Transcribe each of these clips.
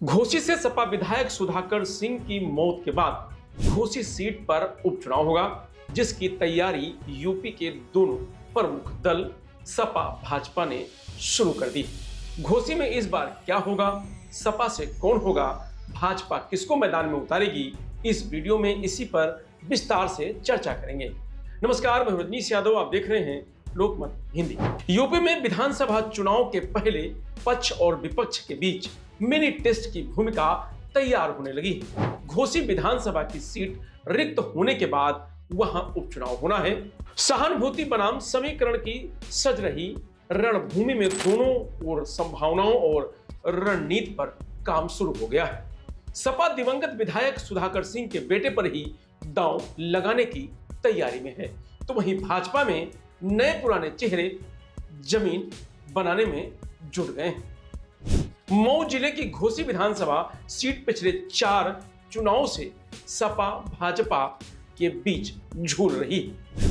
घोसी से सपा विधायक सुधाकर सिंह की मौत के बाद घोसी सीट पर उपचुनाव होगा, जिसकी तैयारी यूपी के दोनों प्रमुख दल सपा भाजपा ने शुरू कर दी। घोसी में इस बार क्या होगा, सपा से कौन होगा, भाजपा किसको मैदान में उतारेगी, इस वीडियो में इसी पर विस्तार से चर्चा करेंगे। नमस्कार, मैं रजनीश यादव, आप देख रहे हैं लोकमत हिंदी। यूपी में विधानसभा चुनाव के पहले पक्ष और विपक्ष के बीच मिनी टेस्ट की भूमिका तैयार होने लगी। घोसी विधानसभा की सीट रिक्त होने के बाद वहां उपचुनाव होना है। सहानुभूति बनाम समीकरण की सज रही रणभूमि में दोनों ओर संभावनाओं और रणनीति पर काम शुरू हो गया है। सपा दिवंगत विधायक सुधाकर सिंह के बेटे पर ही दांव लगाने की तैयारी में है, तो वहीं भाजपा में नए पुराने चेहरे जमीन बनाने में जुट गए हैं। मऊ जिले की घोसी विधानसभा सीट पिछले 4 चुनाव से सपा भाजपा के बीच झूल रही।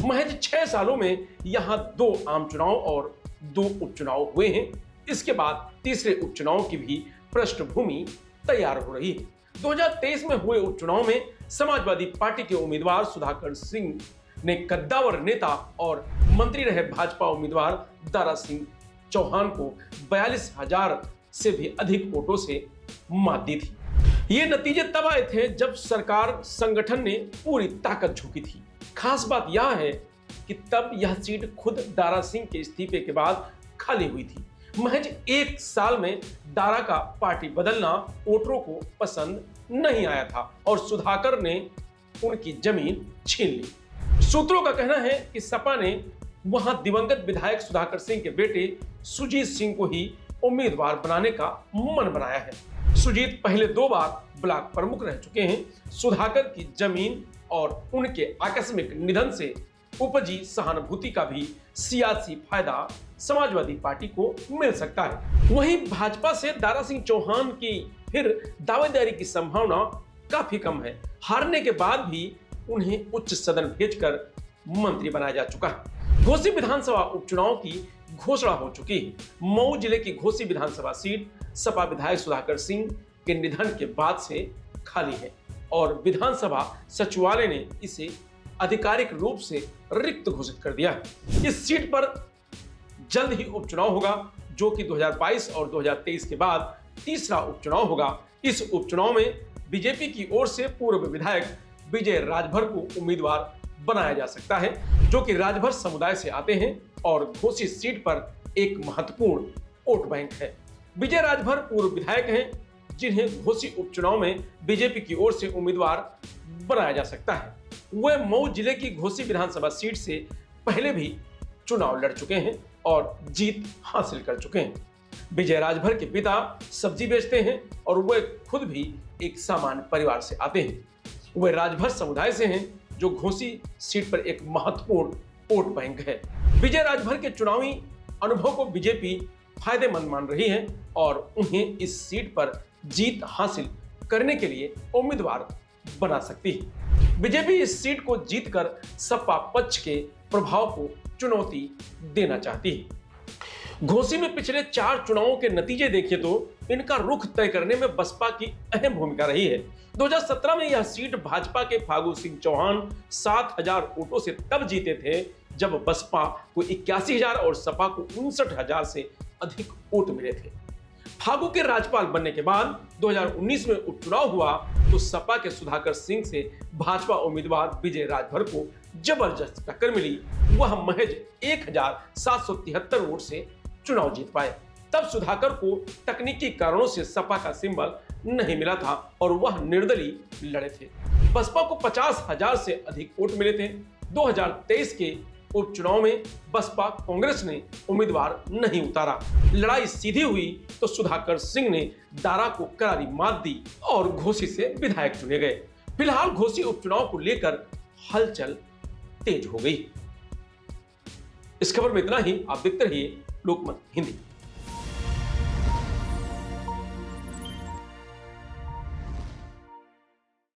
महज 6 सालों में यहां 2 आम चुनाव और 2 उपचुनाव हुए हैं। इसके बाद तीसरे उपचुनाव की भी पृष्ठभूमि तैयार हो रही है। 2023 में हुए उपचुनाव में समाजवादी पार्टी के उम्मीदवार सुधाकर सिंह ने कद्दावर नेता और मंत्री रहे भाजपा उम्मीदवार दारा सिंह चौहान को 42,000 से भी अधिक वोटों से मात दी थी। ये नतीजे तब आए थे जब सरकार संगठन ने पूरी ताकत झोंकी थी। खास बात यह है कि तब यह सीट खुद दारा सिंह के इस्तीफे के बाद खाली हुई थी। महज 1 साल में दारा का पार्टी बदलना वोटरों को पसंद नहीं आया था और सुधाकर ने उनकी जमीन छीन ली। सूत्रों का कहना है कि सपा ने वहां दिवंगत विधायक सुधाकर सिंह के बेटे सुजीत सिंह को ही उम्मीदवार बनाने का मन बनाया है। सुजीत पहले 2 बार ब्लॉक प्रमुख रह चुके हैं। सुधाकर की जमीन और उनके आकस्मिक निधन से उपजी सहानुभूति का भी सियासी फायदा समाजवादी पार्टी को मिल सकता है। वहीं भाजपा से दारा सिंह चौहान की फिर दावेदारी की संभावना काफी कम है। हारने के बाद भी उन्हें उच्च सदन भेजकर मंत्री बनाया जा चुका है। घोसी विधानसभा उपचुनाव की घोषणा हो चुकी है। मऊ जिले की घोसी विधानसभा सीट सपा विधायक सुधाकर सिंह के निधन के बाद से खाली है और विधानसभा सचिवालय ने इसे आधिकारिक रूप से रिक्त घोषित कर दिया है। इस सीट पर जल्द ही उपचुनाव होगा, जो कि 2022 और 2023 के बाद तीसरा उपचुनाव होगा। इस उपचुनाव में बीजेपी की ओर से पूर्व विधायक विजय राजभर को उम्मीदवार बनाया जा सकता है, जो कि राजभर समुदाय से आते हैं और घोसी सीट पर एक महत्वपूर्ण वोट बैंक है। विजय राजभर पूर्व विधायक हैं, जिन्हें घोसी उपचुनाव में बीजेपी की ओर से उम्मीदवार बनाया जा सकता है। वह मऊ जिले की घोसी विधानसभा सीट से पहले भी चुनाव लड़ चुके हैं और जीत हासिल कर चुके हैं। विजय राजभर के पिता सब्जी बेचते हैं और वह खुद भी एक सामान्य परिवार से आते हैं। वह राजभर समुदाय से हैं, जो घोसी सीट पर एक महत्वपूर्ण वोट बैंक है। विजय राजभर के चुनावी अनुभव को बीजेपी फायदेमंद मान रही है और उन्हें इस सीट पर जीत हासिल करने के लिए उम्मीदवार बना सकती है। बीजेपी इस सीट को जीतकर सपा पक्ष के प्रभाव को चुनौती देना चाहती है। घोसी में पिछले 4 चुनावों के नतीजे देखिए तो इनका रुख तय करने में बसपा की अहम भूमिका रही है। 2017 में यह सीट भाजपा के फागू सिंह चौहान 7,000 वोटों से तब जीते थे जब बसपा को 81,000 और सपा को 59,000 से अधिक वोट मिले थे। फागू के राज्यपाल बनने के बाद 2019 में उपचुनाव हुआ तो सपा के सुधाकर सिंह से भाजपा उम्मीदवार विजय राजभर को जबरदस्त टक्कर मिली। वह महज 1,773 वोट से चुनाव जीत पाए। तब सुधाकर को तकनीकी कारणों से सपा का सिंबल नहीं मिला था और वह निर्दलीय लड़े थे। बसपा को 50,000 से अधिक वोट मिले थे। 2023 के उपचुनाव में बसपा कांग्रेस ने उम्मीदवार नहीं उतारा। लड़ाई सीधी हुई तो सुधाकर सिंह ने दारा को करारी मात दी और घोसी से विधायक चुने गए। फिलहाल घोसी उपचुनाव को लेकर हलचल तेज हो गई। इस खबर में इतना ही। आप देखते रहिए लोकमत हिंदी।